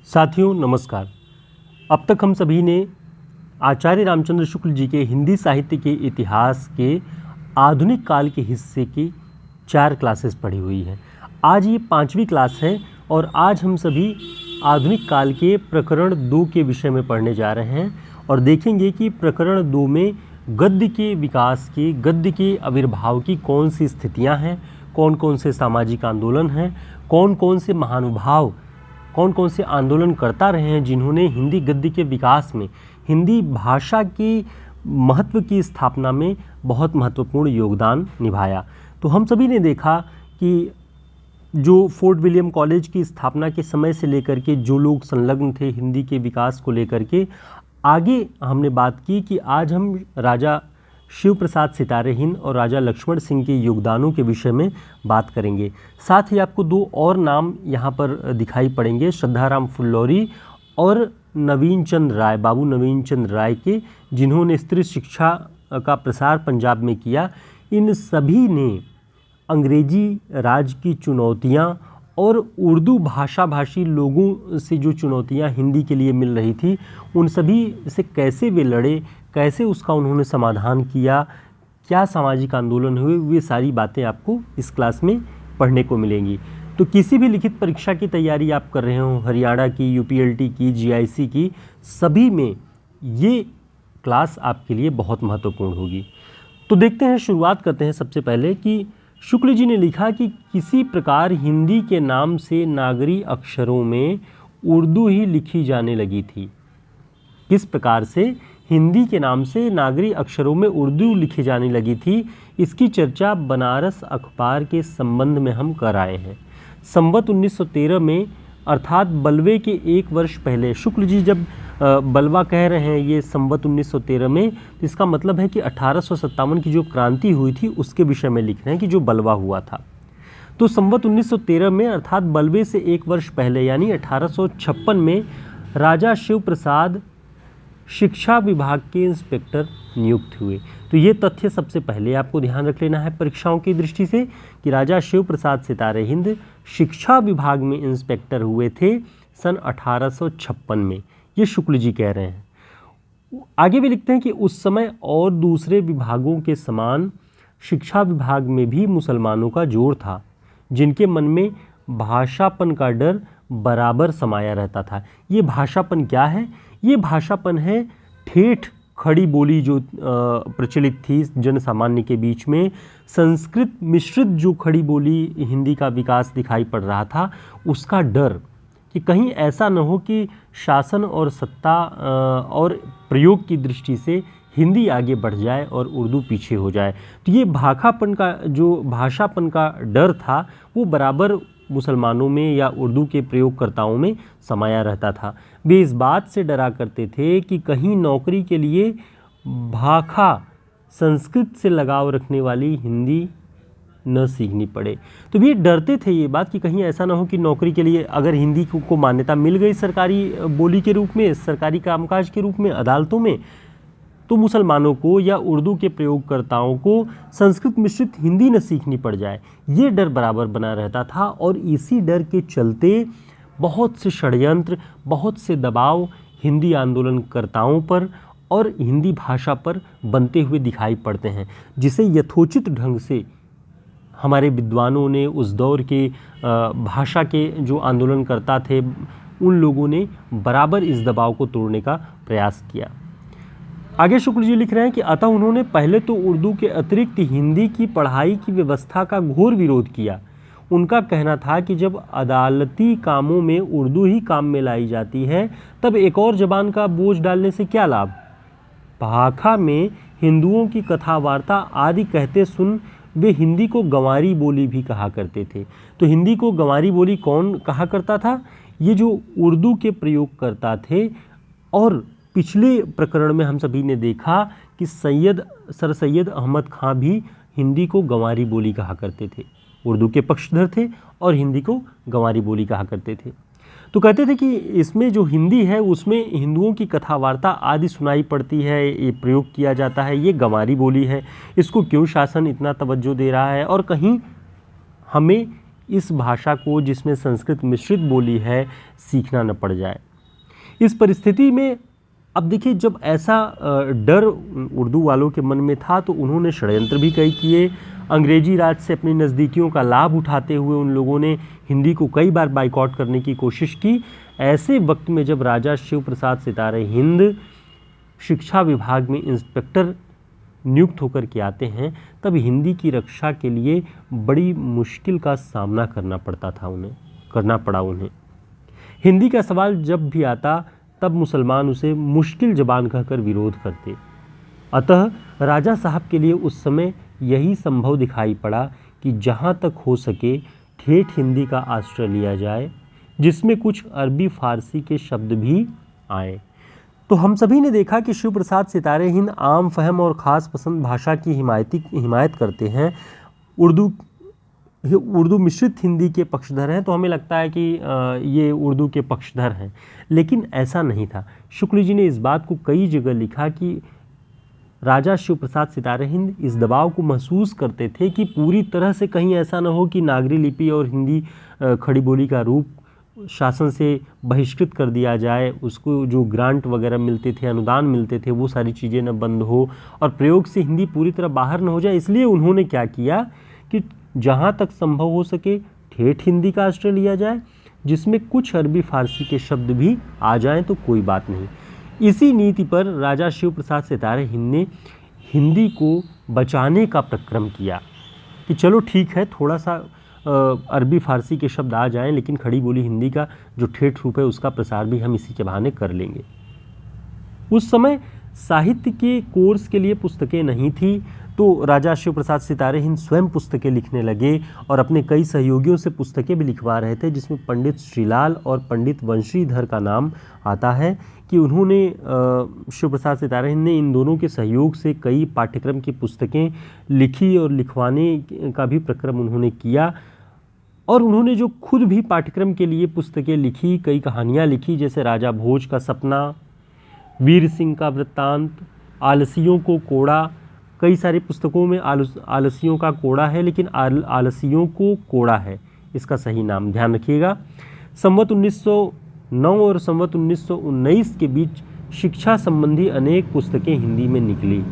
साथियों नमस्कार। अब तक हम सभी ने आचार्य रामचंद्र शुक्ल जी के हिंदी साहित्य के इतिहास के आधुनिक काल के हिस्से की 4 क्लासेस पढ़ी हुई हैं। आज ये 5वीं क्लास है और आज हम सभी आधुनिक काल के प्रकरण 2 के विषय में पढ़ने जा रहे हैं और देखेंगे कि प्रकरण 2 में गद्य के विकास की, गद्य के आविर्भाव की कौन सी स्थितियां हैं, कौन कौन से सामाजिक आंदोलन हैं, कौन कौन से महानुभाव, कौन कौन से आंदोलन करता रहे हैं जिन्होंने हिंदी गद्य के विकास में, हिंदी भाषा की महत्व की स्थापना में बहुत महत्वपूर्ण योगदान निभाया। तो हम सभी ने देखा कि जो फोर्ट विलियम कॉलेज की स्थापना के समय से लेकर के जो लोग संलग्न थे हिंदी के विकास को लेकर के, आगे हमने बात की कि आज हम राजा शिव प्रसाद सितारेहिंद और राजा लक्ष्मण सिंह के योगदानों के विषय में बात करेंगे। साथ ही आपको 2 और नाम यहाँ पर दिखाई पड़ेंगे, श्रद्धाराम फुल्लौरी और नवीन चंद राय, बाबू नवीन चंद राय के, जिन्होंने स्त्री शिक्षा का प्रसार पंजाब में किया। इन सभी ने अंग्रेजी राज की चुनौतियाँ और उर्दू भाषा भाषी लोगों से जो चुनौतियाँ हिंदी के लिए मिल रही थी, उन सभी से कैसे वे लड़े, कैसे उसका उन्होंने समाधान किया, क्या सामाजिक आंदोलन हुए, वे सारी बातें आपको इस क्लास में पढ़ने को मिलेंगी। तो किसी भी लिखित परीक्षा की तैयारी आप कर रहे हो, हरियाणा की, यूपीएलटी की, जीआईसी की, सभी में ये क्लास आपके लिए बहुत महत्वपूर्ण होगी। तो देखते हैं, शुरुआत करते हैं सबसे पहले कि शुक्ल जी ने लिखा कि किसी प्रकार हिंदी के नाम से नागरी अक्षरों में उर्दू ही लिखी जाने लगी थी। किस प्रकार से हिंदी के नाम से नागरी अक्षरों में उर्दू लिखी जाने लगी थी, इसकी चर्चा बनारस अखबार के संबंध में हम कर आए हैं। संवत 1913 में, अर्थात बलवे के 1 वर्ष पहले, शुक्ल जी जब बलवा कह रहे हैं ये संवत 1913 में, तो इसका मतलब है कि 1857 की जो क्रांति हुई थी उसके विषय में लिख रहे हैं कि जो बलवा हुआ था। तो संवत 1913 में अर्थात बलवे से 1 वर्ष पहले यानी 1856 में राजा शिव प्रसाद शिक्षा विभाग के इंस्पेक्टर नियुक्त हुए। तो ये तथ्य सबसे पहले आपको ध्यान रख लेना है परीक्षाओं की दृष्टि से कि राजा शिव प्रसाद सितारेहिंद शिक्षा विभाग में इंस्पेक्टर हुए थे सन 1856 में। ये शुक्ल जी कह रहे हैं। आगे भी लिखते हैं कि उस समय और दूसरे विभागों के समान शिक्षा विभाग में भी मुसलमानों का जोर था, जिनके मन में भाषापन का डर बराबर समाया रहता था। ये भाषापन क्या है? ये भाषापन है ठेठ खड़ी बोली जो प्रचलित थी जन सामान्य के बीच में, संस्कृत मिश्रित जो खड़ी बोली हिंदी का विकास दिखाई पड़ रहा था, उसका डर कि कहीं ऐसा न हो कि शासन और सत्ता और प्रयोग की दृष्टि से हिंदी आगे बढ़ जाए और उर्दू पीछे हो जाए। तो ये भाषापन का डर था, वो बराबर मुसलमानों में या उर्दू के प्रयोगकर्ताओं में समाया रहता था। वे इस बात से डरा करते थे कि कहीं नौकरी के लिए भाखा संस्कृत से लगाव रखने वाली हिंदी न सीखनी पड़े। तो ये डरते थे ये बात कि कहीं ऐसा ना हो कि नौकरी के लिए अगर हिंदी को मान्यता मिल गई सरकारी बोली के रूप में, सरकारी कामकाज के रूप में, अदालतों में, तो मुसलमानों को या उर्दू के प्रयोगकर्ताओं को संस्कृत मिश्रित हिंदी न सीखनी पड़ जाए। ये डर बराबर बना रहता था और इसी डर के चलते बहुत से षड्यंत्र, बहुत से दबाव हिंदी आंदोलनकर्ताओं पर और हिंदी भाषा पर बनते हुए दिखाई पड़ते हैं, जिसे यथोचित ढंग से हमारे विद्वानों ने, उस दौर के भाषा के जो आंदोलनकर्ता थे, उन लोगों ने बराबर इस दबाव को तोड़ने का प्रयास किया। आगे शुक्ल जी लिख रहे हैं कि अतः उन्होंने पहले तो उर्दू के अतिरिक्त हिंदी की पढ़ाई की व्यवस्था का घोर विरोध किया। उनका कहना था कि जब अदालती कामों में उर्दू ही काम में लाई जाती है, तब एक और जबान का बोझ डालने से क्या लाभ। भाखा में हिंदुओं की कथा वार्ता आदि कहते सुन वे हिंदी को गंवारी बोली भी कहा करते थे। तो हिंदी को गंवारी बोली कौन कहा करता था? ये जो उर्दू के प्रयोगकर्ता थे। और पिछले प्रकरण में हम सभी ने देखा कि सर सैयद अहमद खां भी हिंदी को गंवारी बोली कहा करते थे, उर्दू के पक्षधर थे और हिंदी को गंवारी बोली कहा करते थे। तो कहते थे कि इसमें जो हिंदी है उसमें हिंदुओं की कथा वार्ता आदि सुनाई पड़ती है, ये प्रयोग किया जाता है, ये गंवारी बोली है, इसको क्यों शासन इतना तवज्जो दे रहा है और कहीं हमें इस भाषा को, जिसमें संस्कृत मिश्रित बोली है, सीखना न पड़ जाए। इस परिस्थिति में अब देखिए, जब ऐसा डर उर्दू वालों के मन में था तो उन्होंने षड्यंत्र भी कई किए। अंग्रेजी राज से अपनी नज़दीकियों का लाभ उठाते हुए उन लोगों ने हिंदी को कई बार बाइकआउट करने की कोशिश की। ऐसे वक्त में जब राजा शिव प्रसाद सितारे हिंद शिक्षा विभाग में इंस्पेक्टर नियुक्त होकर के आते हैं, तब हिंदी की रक्षा के लिए बड़ी मुश्किल का सामना करना पड़ा उन्हें। हिंदी का सवाल जब भी आता तब मुसलमान उसे मुश्किल ज़बान कहकर विरोध करते। अतः राजा साहब के लिए उस समय यही संभव दिखाई पड़ा कि जहाँ तक हो सके ठेठ हिंदी का आश्रय लिया जाए, जिसमें कुछ अरबी फारसी के शब्द भी आए। तो हम सभी ने देखा कि शिव प्रसाद सितारे हिंद आम फहम और ख़ास पसंद भाषा की हिमायत करते हैं। उर्दू मिश्रित हिंदी के पक्षधर हैं, तो हमें लगता है कि ये उर्दू के पक्षधर हैं, लेकिन ऐसा नहीं था। शुक्ल जी ने इस बात को कई जगह लिखा कि राजा शिव प्रसाद सितारे हिंद इस दबाव को महसूस करते थे कि पूरी तरह से कहीं ऐसा न हो कि नागरी लिपि और हिंदी खड़ी बोली का रूप शासन से बहिष्कृत कर दिया जाए, उसको जो ग्रांट वगैरह मिलते थे, अनुदान मिलते थे, वो सारी चीज़ें न बंद हो और प्रयोग से हिंदी पूरी तरह बाहर न हो जाए। इसलिए उन्होंने क्या किया कि जहाँ तक संभव हो सके ठेठ हिंदी का आश्रय लिया जाए, जिसमें कुछ अरबी फारसी के शब्द भी आ जाएं तो कोई बात नहीं। इसी नीति पर राजा शिव प्रसाद सितारे हिंद ने हिंदी को बचाने का प्रक्रम किया कि चलो ठीक है, थोड़ा सा अरबी फारसी के शब्द आ जाएं, लेकिन खड़ी बोली हिंदी का जो ठेठ रूप है उसका प्रसार भी हम इसी के बहाने कर लेंगे। उस समय साहित्य के कोर्स के लिए पुस्तकें नहीं थी, तो राजा शिव प्रसाद सितारे हिंद स्वयं पुस्तकें लिखने लगे और अपने कई सहयोगियों से पुस्तकें भी लिखवा रहे थे, जिसमें पंडित श्रीलाल और पंडित वंशीधर का नाम आता है कि उन्होंने शिव प्रसाद सितारे हिंद ने इन दोनों के सहयोग से कई पाठ्यक्रम की पुस्तकें लिखी और लिखवाने का भी प्रक्रम उन्होंने किया। और उन्होंने जो खुद भी पाठ्यक्रम के लिए पुस्तकें लिखी, कई कहानियाँ लिखी, जैसे राजा भोज का सपना, वीर सिंह का वृत्तांत, आलसियों को कोड़ा। कई सारी पुस्तकों में आलसियों का कोड़ा है, लेकिन आलसियों को कोड़ा है इसका सही नाम, ध्यान रखिएगा। संवत 1909 और संवत 1919 के बीच शिक्षा संबंधी अनेक पुस्तकें हिंदी में निकली,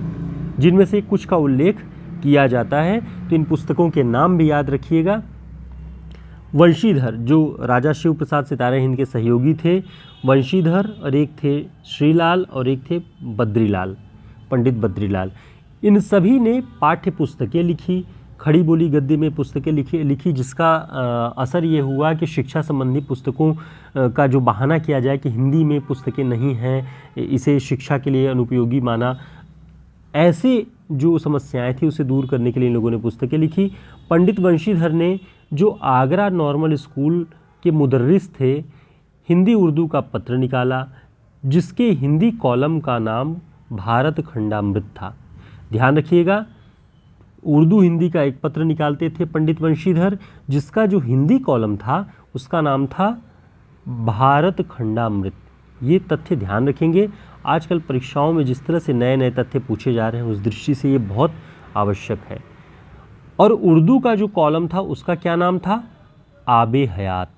जिनमें से कुछ का उल्लेख किया जाता है। तो इन पुस्तकों के नाम भी याद रखिएगा। वंशीधर, जो राजा शिव प्रसाद सितारे हिंद के सहयोगी थे, वंशीधर, और एक थे श्रीलाल और एक थे बद्रीलाल, पंडित बद्रीलाल। इन सभी ने पाठ्य पुस्तकें लिखी, खड़ी बोली गद्य में पुस्तकें लिखी, जिसका असर ये हुआ कि शिक्षा संबंधी पुस्तकों का जो बहाना किया जाए कि हिंदी में पुस्तकें नहीं हैं, इसे शिक्षा के लिए अनुपयोगी माना, ऐसे जो समस्याएं थी उसे दूर करने के लिए इन लोगों ने पुस्तकें लिखी। पंडित वंशीधर ने, जो आगरा नॉर्मल स्कूल के मुदर्रिस थे, हिंदी उर्दू का पत्र निकाला, जिसके हिंदी कॉलम का नाम भारत खंडामृत था। ध्यान रखिएगा, उर्दू हिंदी का एक पत्र निकालते थे पंडित वंशीधर, जिसका जो हिंदी कॉलम था उसका नाम था भारत खंडामृत। ये तथ्य ध्यान रखेंगे। आजकल परीक्षाओं में जिस तरह से नए नए तथ्य पूछे जा रहे हैं, उस दृष्टि से ये बहुत आवश्यक है। और उर्दू का जो कॉलम था उसका क्या नाम था? आबे हयात।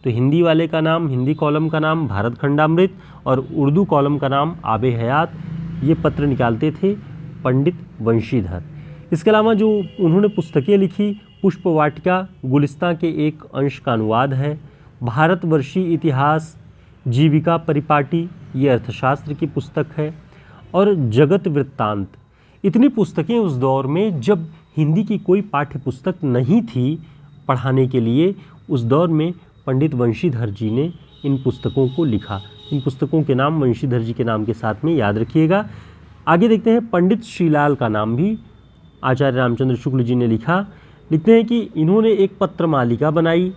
तो हिंदी वाले का नाम, हिंदी कॉलम का नाम भारत खंडामृत और उर्दू कॉलम का नाम आबे हयात। ये पत्र निकालते थे पंडित वंशीधर। इसके अलावा जो उन्होंने पुस्तकें लिखी, पुष्प वाटिका गुलिस्तां के एक अंश का अनुवाद है, भारतवर्षी इतिहास, जीविका परिपाटी, ये अर्थशास्त्र की पुस्तक है, और जगत वृत्तांत। इतनी पुस्तकें उस दौर में, जब हिंदी की कोई पाठ्य पुस्तक नहीं थी पढ़ाने के लिए, उस दौर में पंडित वंशीधर जी ने इन पुस्तकों को लिखा। इन पुस्तकों के नाम वंशीधर जी के नाम के साथ में याद रखिएगा। आगे देखते हैं, पंडित श्रीलाल का नाम भी आचार्य रामचंद्र शुक्ल जी ने लिखा। लिखते हैं कि इन्होंने एक पत्र मालिका बनाई।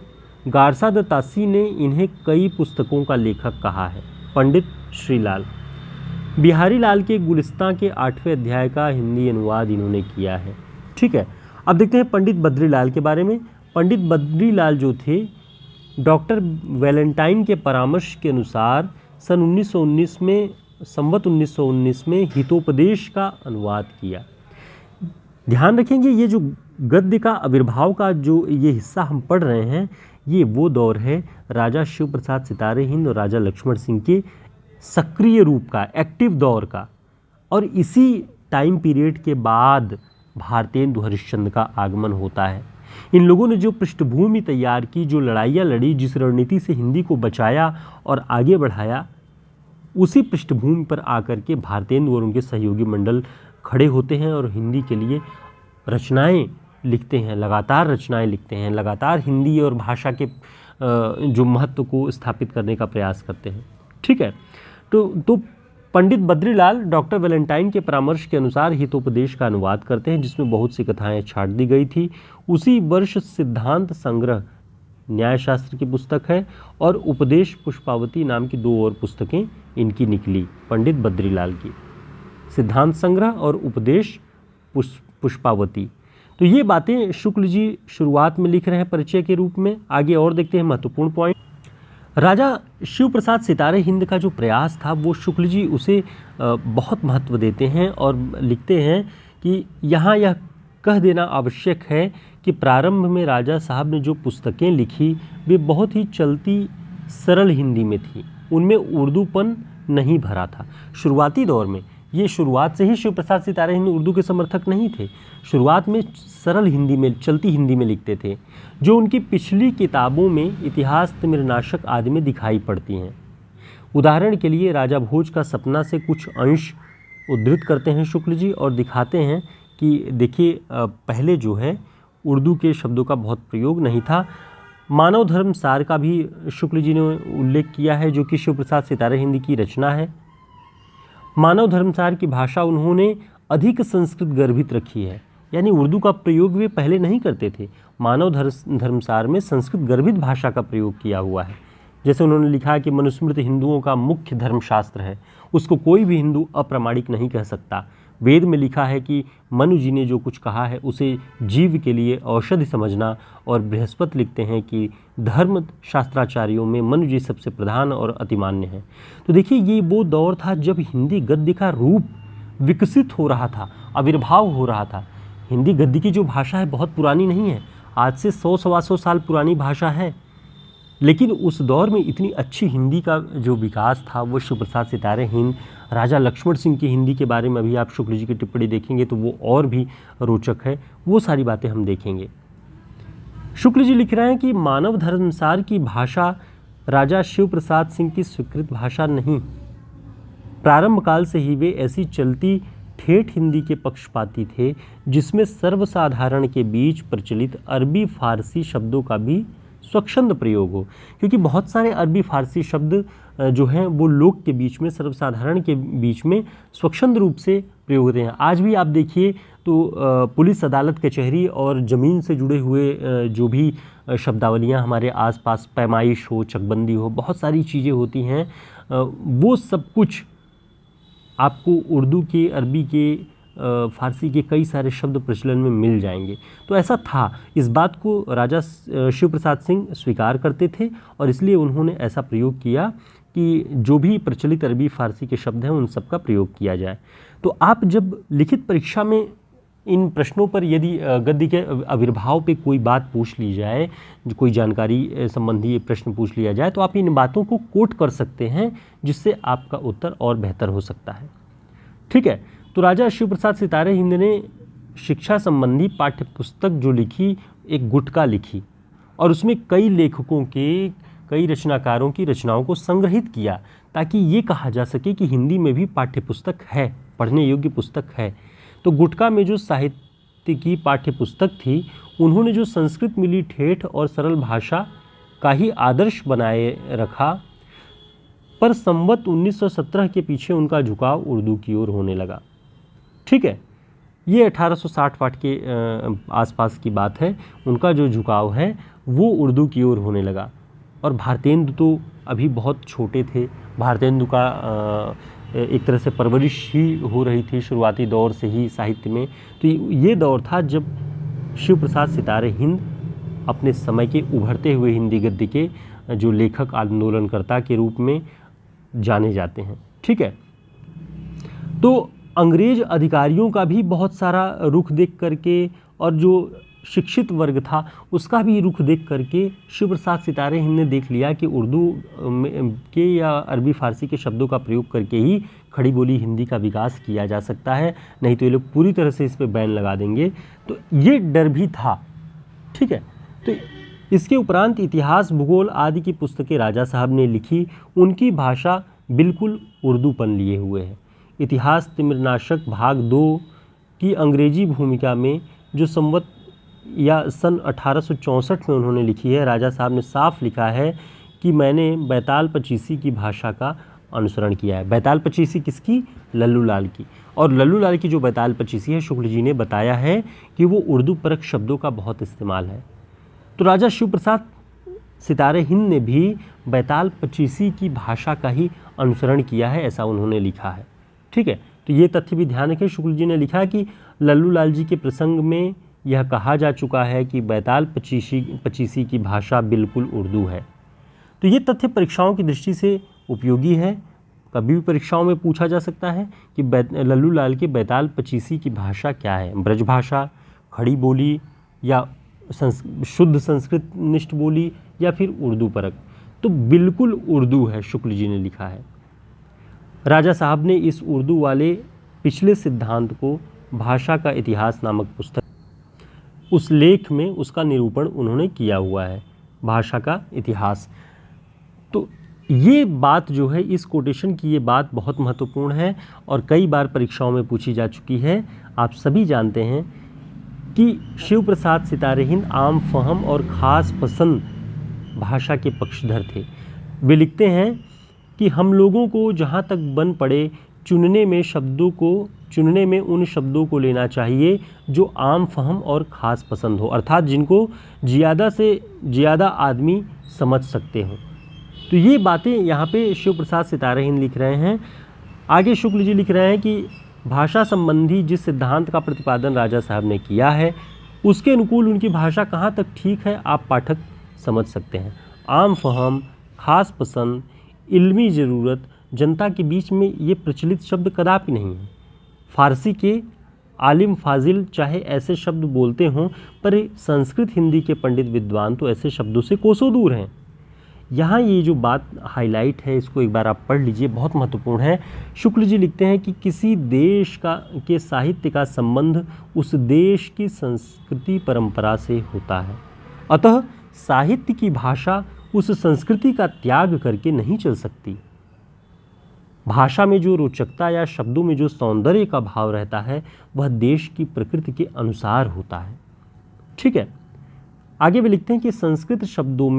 गारसा दत्तासी ने इन्हें कई पुस्तकों का लेखक कहा है। पंडित श्रीलाल बिहारी लाल के गुलिस्तां के 8वें अध्याय का हिंदी अनुवाद इन्होंने किया है। ठीक है, अब देखते हैं पंडित बद्रीलाल के बारे में। पंडित बद्रीलाल जो थे, डॉक्टर वैलेंटाइन के परामर्श के अनुसार सन 1919 में, संवत 1919 में हितोपदेश का अनुवाद किया। ध्यान रखेंगे, ये जो गद्य का आविर्भाव का जो ये हिस्सा हम पढ़ रहे हैं, ये वो दौर है राजा शिव प्रसाद सितारे हिंद और राजा लक्ष्मण सिंह के सक्रिय रूप का, एक्टिव दौर का। और इसी टाइम पीरियड के बाद भारतेंदु हरिश्चंद्र का आगमन होता है। इन लोगों ने जो पृष्ठभूमि तैयार की, जो लड़ाइयाँ लड़ी, जिस रणनीति से हिंदी को बचाया और आगे बढ़ाया, उसी पृष्ठभूमि पर आकर के भारतेंदु और उनके सहयोगी मंडल खड़े होते हैं और हिंदी के लिए रचनाएं लिखते हैं, लगातार रचनाएं लिखते हैं, लगातार हिंदी और भाषा के जो महत्व को स्थापित करने का प्रयास करते हैं। ठीक है, तो पंडित बद्रीलाल डॉक्टर वैलेंटाइन के परामर्श के अनुसार हितोपदेश का अनुवाद करते हैं, जिसमें बहुत सी कथाएं छाट दी गई थी। उसी वर्ष सिद्धांत संग्रह न्यायशास्त्र की पुस्तक है और उपदेश पुष्पावती नाम की 2 और पुस्तकें इनकी निकली, पंडित बद्रीलाल की, सिद्धांत संग्रह और उपदेश पुष्पावती। तो ये बातें शुक्ल जी शुरुआत में लिख रहे हैं परिचय के रूप में। आगे और देखते हैं महत्वपूर्ण पॉइंट। राजा शिव प्रसाद सितारे हिंद का जो प्रयास था वो शुक्ल जी उसे बहुत महत्व देते हैं और लिखते हैं कि यहाँ यह कह देना आवश्यक है कि प्रारंभ में राजा साहब ने जो पुस्तकें लिखी वे बहुत ही चलती सरल हिंदी में थी, उनमें उर्दूपन नहीं भरा था। शुरुआती दौर में, ये शुरुआत से ही शिव प्रसाद सितारे हिंद उर्दू के समर्थक नहीं थे, शुरुआत में सरल हिंदी में, चलती हिंदी में लिखते थे, जो उनकी पिछली किताबों में इतिहास तिमिरनाशक आदि में दिखाई पड़ती हैं। उदाहरण के लिए राजा भोज का सपना से कुछ अंश उद्धृत करते हैं शुक्ल जी और दिखाते हैं कि देखिए पहले जो है उर्दू के शब्दों का बहुत प्रयोग नहीं था। मानव धर्म सार का भी शुक्ल जी ने उल्लेख किया है, जो कि शिव प्रसाद सितारे हिंद की रचना है। मानव धर्मसार की भाषा उन्होंने अधिक संस्कृत गर्भित रखी है, यानी उर्दू का प्रयोग वे पहले नहीं करते थे। मानव धर्मसार में संस्कृत गर्भित भाषा का प्रयोग किया हुआ है। जैसे उन्होंने लिखा है कि मनुस्मृति हिंदुओं का मुख्य धर्मशास्त्र है, उसको कोई भी हिंदू अप्रामाणिक नहीं कह सकता। वेद में लिखा है कि मनु जी ने जो कुछ कहा है उसे जीव के लिए औषधि समझना, और बृहस्पति लिखते हैं कि धर्म शास्त्राचार्यों में मनु जी सबसे प्रधान और अतिमान्य हैं। तो देखिए ये वो दौर था जब हिंदी गद्य का रूप विकसित हो रहा था, आविर्भाव हो रहा था। हिंदी गद्य की जो भाषा है बहुत पुरानी नहीं है, आज से 100-125 साल पुरानी भाषा है, लेकिन उस दौर में इतनी अच्छी हिंदी का जो विकास था वो शिव प्रसाद सितारे हिंद, राजा लक्ष्मण सिंह की हिंदी के बारे में अभी आप शुक्ल जी की टिप्पणी देखेंगे तो वो और भी रोचक है, वो सारी बातें हम देखेंगे। शुक्ल जी लिख रहे हैं कि मानव धर्मसार की भाषा राजा शिव प्रसाद सिंह की स्वीकृत भाषा नहीं। प्रारंभ काल से ही वे ऐसी चलती ठेठ हिंदी के पक्षपाती थे जिसमें सर्वसाधारण के बीच प्रचलित अरबी फारसी शब्दों का भी स्वच्छंद प्रयोग हो, क्योंकि बहुत सारे अरबी फारसी शब्द जो हैं वो लोक के बीच में, सर्वसाधारण के बीच में स्वच्छंद रूप से प्रयोग होते हैं। आज भी आप देखिए तो पुलिस, अदालत, कचहरी और ज़मीन से जुड़े हुए जो भी शब्दावलियाँ हमारे आसपास, पैमाइश हो, चकबंदी हो, बहुत सारी चीज़ें होती हैं, वो सब कुछ आपको उर्दू के, अरबी के, फारसी के कई सारे शब्द प्रचलन में मिल जाएंगे। तो ऐसा था, इस बात को राजा शिव प्रसाद सिंह स्वीकार करते थे और इसलिए उन्होंने ऐसा प्रयोग किया कि जो भी प्रचलित अरबी फारसी के शब्द हैं उन सब का प्रयोग किया जाए। तो आप जब लिखित परीक्षा में इन प्रश्नों पर यदि गद्य के आविर्भाव पे कोई बात पूछ ली जाए, कोई जानकारी संबंधी प्रश्न पूछ लिया जाए, तो आप इन बातों को कोट कर सकते हैं, जिससे आपका उत्तर और बेहतर हो सकता है। ठीक है, तो राजा शिव प्रसाद सितारे हिंद ने शिक्षा संबंधी पाठ्य पुस्तक जो लिखी, एक गुटका लिखी और उसमें कई लेखकों के, कई रचनाकारों की रचनाओं को संग्रहित किया, ताकि ये कहा जा सके कि हिंदी में भी पाठ्य पुस्तक है, पढ़ने योग्य पुस्तक है। तो गुटका में जो साहित्य की पाठ्य पुस्तक थी, उन्होंने जो संस्कृत मिली ठेठ और सरल भाषा का ही आदर्श बनाए रखा, पर संवत 1917 के पीछे उनका झुकाव उर्दू की ओर होने लगा। ठीक है, ये 1860 के आसपास की बात है। उनका जो झुकाव है वो उर्दू की ओर होने लगा, और भारतेंदु तो अभी बहुत छोटे थे। भारतेंदु का एक तरह से परवरिश ही हो रही थी शुरुआती दौर से ही साहित्य में। तो ये दौर था जब शिव प्रसाद सितारे हिंद अपने समय के उभरते हुए हिंदी गद्य के जो लेखक, आंदोलनकर्ता के रूप में जाने जाते हैं। ठीक है, तो अंग्रेज अधिकारियों का भी बहुत सारा रुख देख करके और जो शिक्षित वर्ग था उसका भी रुख देख करके शिव प्रसाद सितारे हिंद ने देख लिया कि उर्दू के या अरबी फ़ारसी के शब्दों का प्रयोग करके ही खड़ी बोली हिंदी का विकास किया जा सकता है, नहीं तो ये लोग पूरी तरह से इस पर बैन लगा देंगे। तो ये डर भी था, ठीक है। तो इसके उपरांत इतिहास, भूगोल आदि की पुस्तकें राजा साहब ने लिखी, उनकी भाषा बिल्कुल उर्दूपन लिए हुए है। इतिहास तिमिरनाशक भाग 2 की अंग्रेजी भूमिका में जो संवत या सन 1864 में उन्होंने लिखी है, राजा साहब ने साफ लिखा है कि मैंने बैताल पचीसी की भाषा का अनुसरण किया है। बैताल पचीसी किसकी? लल्लू लाल की। और लल्लू लाल की जो बैताल पचीसी है, शुक्ल जी ने बताया है कि वो उर्दू परक शब्दों का बहुत इस्तेमाल है। तो राजा शिव प्रसाद सितारे हिंद ने भी बैताल पचीसी की भाषा का ही अनुसरण किया है, ऐसा उन्होंने लिखा है, ठीक है। तो ये तथ्य भी ध्यान रखें। शुक्ल जी ने लिखा कि लल्लू लाल जी के प्रसंग में यह कहा जा चुका है कि बैताल पचीसी की भाषा बिल्कुल उर्दू है। तो ये तथ्य परीक्षाओं की दृष्टि से उपयोगी है। कभी भी परीक्षाओं में पूछा जा सकता है कि लल्लू लाल के बैताल पचीसी की भाषा क्या है, ब्रज भाषा, खड़ी बोली या शुद्ध संस्कृत निष्ठ बोली या फिर उर्दू परक। तो बिल्कुल उर्दू है, शुक्ल जी ने लिखा है। राजा साहब ने इस उर्दू वाले पिछले सिद्धांत को भाषा का इतिहास नामक पुस्तक, उस लेख में उसका निरूपण उन्होंने किया हुआ है, भाषा का इतिहास। तो ये बात जो है, इस कोटेशन की ये बात बहुत महत्वपूर्ण है और कई बार परीक्षाओं में पूछी जा चुकी है। आप सभी जानते हैं कि शिव प्रसाद सितारे हिंद आम फहम और ख़ास पसंद भाषा के पक्षधर थे। वे लिखते हैं कि हम लोगों को जहाँ तक बन पड़े चुनने में उन शब्दों को लेना चाहिए जो आम फहम और ख़ास पसंद हो, अर्थात जिनको ज़्यादा से ज़्यादा आदमी समझ सकते हों। तो ये बातें यहाँ पे शिव प्रसाद सितारे हिंद लिख रहे हैं। आगे शुक्ल जी लिख रहे हैं कि भाषा संबंधी जिस सिद्धांत का प्रतिपादन राजा साहब ने किया है, उसके अनुकूल उनकी भाषा कहाँ तक ठीक है आप पाठक समझ सकते हैं। आम फहम, ख़ास पसंद, इल्मी ज़रूरत, जनता के बीच में ये प्रचलित शब्द कदापि नहीं है। फ़ारसी के आलिम फाजिल चाहे ऐसे शब्द बोलते हों, पर संस्कृत हिंदी के पंडित विद्वान तो ऐसे शब्दों से कोसों दूर हैं। यहाँ ये जो बात हाईलाइट है, इसको एक बार आप पढ़ लीजिए, बहुत महत्वपूर्ण है। शुक्ल जी लिखते हैं कि किसी देश के साहित्य का संबंध उस देश की संस्कृति परंपरा से होता है, अतः साहित्य की भाषा उस संस्कृति का त्याग करके नहीं चल सकती। भाषा में जो रोचकता या शब्दों में जो सौंदर्य का भाव रहता है वह देश की प्रकृति के अनुसार होता है, ठीक है। आगे वे लिखते हैं कि संस्कृत शब्दों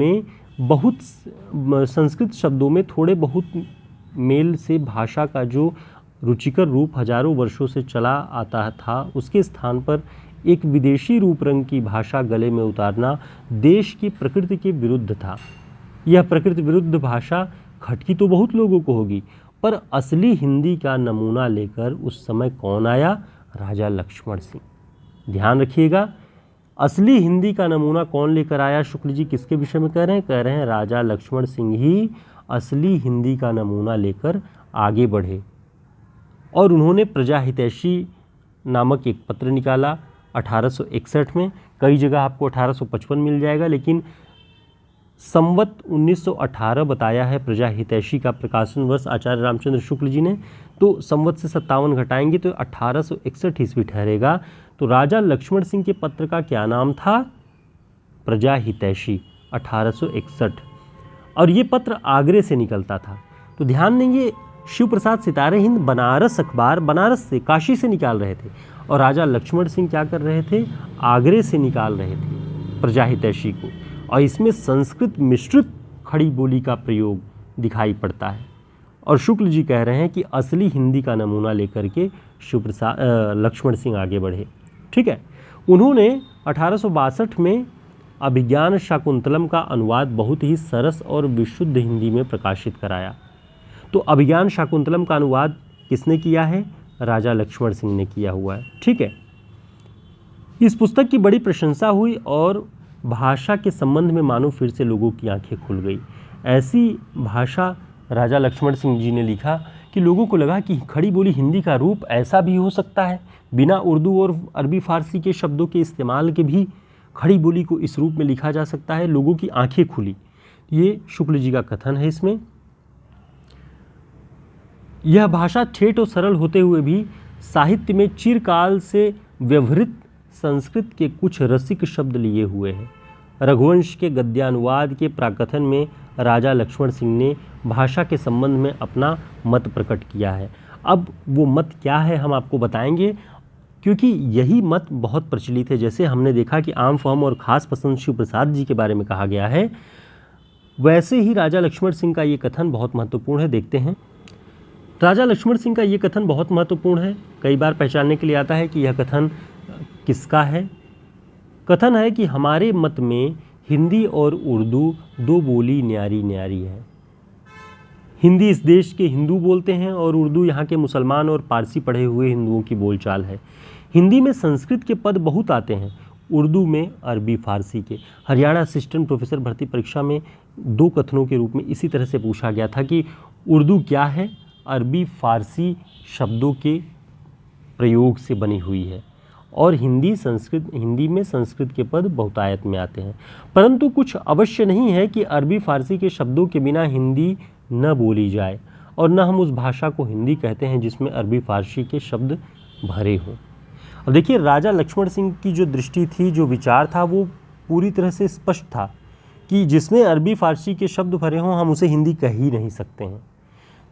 में थोड़े बहुत मेल से भाषा का जो रुचिकर रूप हजारों वर्षों से चला आता था, उसके स्थान पर एक विदेशी रूप रंग की भाषा गले में उतारना देश की प्रकृति के विरुद्ध था। यह प्रकृति विरुद्ध भाषा खटकी तो बहुत लोगों को होगी, पर असली हिंदी का नमूना लेकर उस समय कौन आया? राजा लक्ष्मण सिंह। ध्यान रखिएगा, असली हिंदी का नमूना कौन लेकर आया? शुक्ल जी किसके विषय में कह रहे हैं राजा लक्ष्मण सिंह ही असली हिंदी का नमूना लेकर आगे बढ़े। और उन्होंने प्रजा हितैषी नामक एक पत्र निकाला 1861 में। कई जगह आपको 1855 मिल जाएगा, लेकिन संवत 1918 बताया है प्रजा हितैषी का प्रकाशन वर्ष आचार्य रामचंद्र शुक्ल जी ने। तो संवत से 57 घटाएंगे तो 1861 ईस्वी ठहरेगा। तो राजा लक्ष्मण सिंह के पत्र का क्या नाम था? प्रजा हितैषी, 1861। और ये पत्र आगरे से निकलता था। तो ध्यान देंगे, शिव प्रसाद सितारे हिंद बनारस अखबार बनारस से, काशी से निकाल रहे थे, और राजा लक्ष्मण सिंह क्या कर रहे थे? आगरे से निकाल रहे थे प्रजा हितैषी को। और इसमें संस्कृत मिश्रित खड़ी बोली का प्रयोग दिखाई पड़ता है। और शुक्ल जी कह रहे हैं कि असली हिंदी का नमूना लेकर के शिव प्रसाद लक्ष्मण सिंह आगे बढ़े, ठीक है। उन्होंने 1862 में अभिज्ञान शाकुंतलम का अनुवाद बहुत ही सरस और विशुद्ध हिंदी में प्रकाशित कराया। तो अभिज्ञान शाकुंतलम का अनुवाद किसने किया है? राजा लक्ष्मण सिंह ने किया हुआ है, ठीक है। इस पुस्तक की बड़ी प्रशंसा हुई और भाषा के संबंध में मानो फिर से लोगों की आंखें खुल गई। ऐसी भाषा राजा लक्ष्मण सिंह जी ने लिखा कि लोगों को लगा कि खड़ी बोली हिंदी का रूप ऐसा भी हो सकता है, बिना उर्दू और अरबी फ़ारसी के शब्दों के इस्तेमाल के भी खड़ी बोली को इस रूप में लिखा जा सकता है, लोगों की आंखें खुली। ये शुक्ल जी का कथन है। इसमें यह भाषा ठेठ और सरल होते हुए भी साहित्य में चिरकाल से व्यवहृत संस्कृत के कुछ रसिक शब्द लिए हुए हैं। रघुवंश के गद्यानुवाद के प्राकथन में राजा लक्ष्मण सिंह ने भाषा के संबंध में अपना मत प्रकट किया है। अब वो मत क्या है हम आपको बताएंगे, क्योंकि यही मत बहुत प्रचलित है। जैसे हमने देखा कि आम फहम और ख़ास पसंद शिव प्रसाद जी के बारे में कहा गया है, वैसे ही राजा लक्ष्मण सिंह का ये कथन बहुत महत्वपूर्ण है। देखते हैं, राजा लक्ष्मण सिंह का ये कथन बहुत महत्वपूर्ण है। कई बार पहचानने के लिए आता है कि यह कथन किसका है। कथन है कि हमारे मत में हिंदी और उर्दू दो बोली न्यारी न्यारी है। हिंदी इस देश के हिंदू बोलते हैं और उर्दू यहाँ के मुसलमान और पारसी पढ़े हुए हिंदुओं की बोलचाल है। हिंदी में संस्कृत के पद बहुत आते हैं, उर्दू में अरबी फारसी के। हरियाणा असिस्टेंट प्रोफेसर भर्ती परीक्षा में 2 कथनों के रूप में इसी तरह से पूछा गया था कि उर्दू क्या है, अरबी फारसी शब्दों के प्रयोग से बनी हुई है, और हिंदी में संस्कृत के पद बहुतायत में आते हैं। परंतु कुछ अवश्य नहीं है कि अरबी फारसी के शब्दों के बिना हिंदी न बोली जाए, और न हम उस भाषा को हिंदी कहते हैं जिसमें अरबी फारसी के शब्द भरे हों। अब देखिए, राजा लक्ष्मण सिंह की जो दृष्टि थी, जो विचार था, वो पूरी तरह से स्पष्ट था कि जिसमें अरबी फारसी के शब्द भरे हों हम उसे हिंदी कह ही नहीं सकते हैं।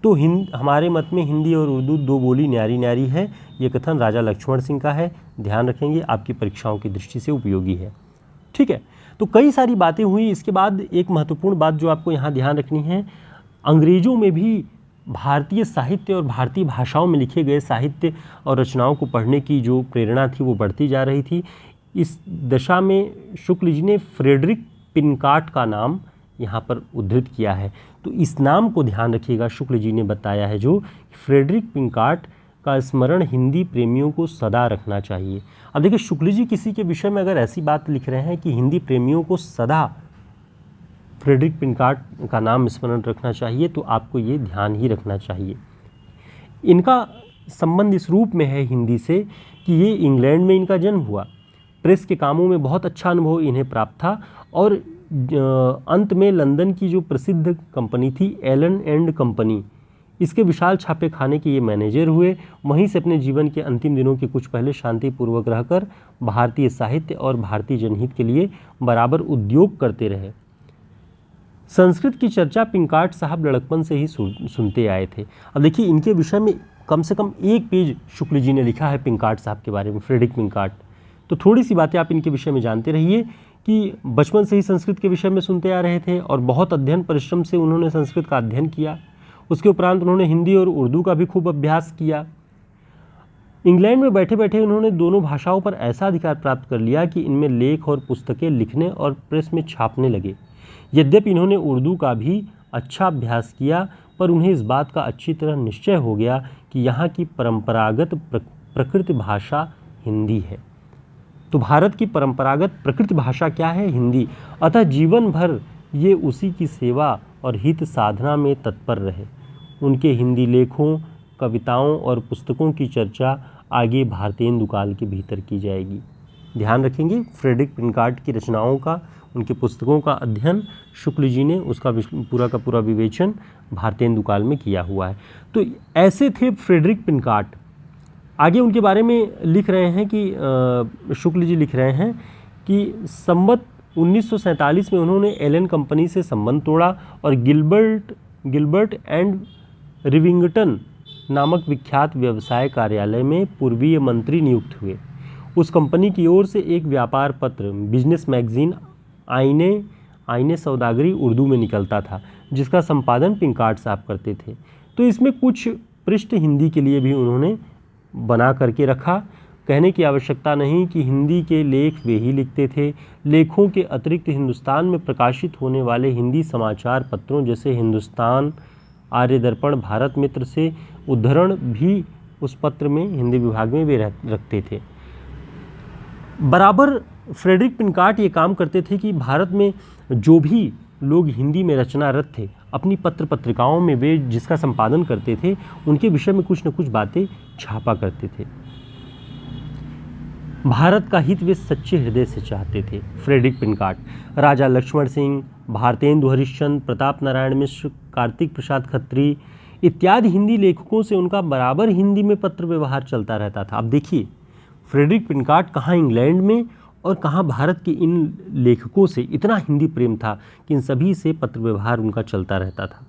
तो हमारे मत में हिंदी और उर्दू दो बोली न्यारी न्यारी है। ये कथन राजा लक्ष्मण सिंह का है। ध्यान रखेंगे, आपकी परीक्षाओं की दृष्टि से उपयोगी है। ठीक है, तो कई सारी बातें हुई। इसके बाद एक महत्वपूर्ण बात जो आपको यहाँ ध्यान रखनी है, अंग्रेज़ों में भी भारतीय साहित्य और भारतीय भाषाओं में लिखे गए साहित्य और रचनाओं को पढ़ने की जो प्रेरणा थी वो बढ़ती जा रही थी। इस दशा में शुक्ल जी ने फ्रेडरिक पिनकार्ट का नाम यहाँ पर उद्धृत किया है। तो इस नाम को ध्यान रखिएगा, शुक्ल जी ने बताया है जो फ्रेडरिक पिनकार्ट का स्मरण हिंदी प्रेमियों को सदा रखना चाहिए। अब देखिए, शुक्ल जी किसी के विषय में अगर ऐसी बात लिख रहे हैं कि हिंदी प्रेमियों को सदा फ्रेडरिक पिनकार्ट का नाम स्मरण रखना चाहिए, तो आपको ये ध्यान ही रखना चाहिए। इनका संबंध इस रूप में है हिंदी से कि ये इंग्लैंड में इनका जन्म हुआ। प्रेस के कामों में बहुत अच्छा अनुभव इन्हें प्राप्त था, और अंत में लंदन की जो प्रसिद्ध कंपनी थी एलन एंड कंपनी, इसके विशाल छापे खाने के ये मैनेजर हुए। वहीं से अपने जीवन के अंतिम दिनों के कुछ पहले शांतिपूर्वक रहकर भारतीय साहित्य और भारतीय जनहित के लिए बराबर उद्योग करते रहे। संस्कृत की चर्चा पिनकार्ट साहब लड़कपन से ही सुनते आए थे। अब देखिए, इनके विषय में कम से कम 1 पेज शुक्ल जी ने लिखा है पिनकार्ट साहब के बारे में, फ्रेडरिक पिनकार्ट। तो थोड़ी सी बातें आप इनके विषय में जानते रहिए कि बचपन से ही संस्कृत के विषय में सुनते आ रहे थे और बहुत अध्ययन परिश्रम से उन्होंने संस्कृत का अध्ययन किया। उसके उपरांत उन्होंने हिंदी और उर्दू का भी खूब अभ्यास किया। इंग्लैंड में बैठे बैठे उन्होंने दोनों भाषाओं पर ऐसा अधिकार प्राप्त कर लिया कि इनमें लेख और पुस्तकें लिखने और प्रेस में छापने लगे। यद्यपि इन्होंने उर्दू का भी अच्छा अभ्यास किया, पर उन्हें इस बात का अच्छी तरह निश्चय हो गया कि यहाँ की परंपरागत प्रकृत भाषा हिंदी है। तो भारत की परंपरागत प्रकृत भाषा क्या है? हिंदी। अतः जीवन भर ये उसी की सेवा और हित साधना में तत्पर रहे। उनके हिंदी लेखों, कविताओं और पुस्तकों की चर्चा आगे भारतेंदु काल के भीतर की जाएगी। ध्यान रखेंगे, फ्रेडरिक पिनकार्ट की रचनाओं का, उनके पुस्तकों का अध्ययन शुक्ल जी ने उसका पूरा का पूरा विवेचन भारतेंदु काल में किया हुआ है। तो ऐसे थे फ्रेडरिक पिनकार्ट। आगे उनके बारे में लिख रहे हैं कि शुक्ल जी लिख रहे हैं कि संवत 1947 में उन्होंने एलन कंपनी से संबंध तोड़ा और गिलबर्ट एंड रिविंगटन नामक विख्यात व्यवसाय कार्यालय में पूर्वीय मंत्री नियुक्त हुए। उस कंपनी की ओर से एक व्यापार पत्र, बिजनेस मैगजीन आईने सौदागरी उर्दू में निकलता था, जिसका संपादन पिनकार्ट साहब करते थे। तो इसमें कुछ पृष्ठ हिंदी के लिए भी उन्होंने बना करके रखा। कहने की आवश्यकता नहीं कि हिंदी के लेख वे ही लिखते थे। लेखों के अतिरिक्त हिंदुस्तान में प्रकाशित होने वाले हिंदी समाचार पत्रों जैसे हिंदुस्तान, आर्य दर्पण, भारत मित्र से उद्धरण भी उस पत्र में हिंदी विभाग में वे रखते थे। बराबर फ्रेडरिक पिनकार्ट ये काम करते थे कि भारत में जो भी लोग हिंदी में रचनारत थे, अपनी पत्र पत्रिकाओं में वे जिसका संपादन करते थे, उनके विषय में कुछ न कुछ बातें छापा करते थे। भारत का हित वे सच्चे हृदय से चाहते थे। फ्रेडरिक पिनकार्ट, राजा लक्ष्मण सिंह, भारतेंदु हरिश्चंद्र, प्रताप नारायण मिश्र, कार्तिक प्रसाद खत्री इत्यादि हिंदी लेखकों से उनका बराबर हिंदी में पत्र व्यवहार चलता रहता था। अब देखिए, फ्रेडरिक पिनकार्ट कहाँ इंग्लैंड में और कहाँ भारत के इन लेखकों से इतना हिंदी प्रेम था कि इन सभी से पत्र व्यवहार उनका चलता रहता था।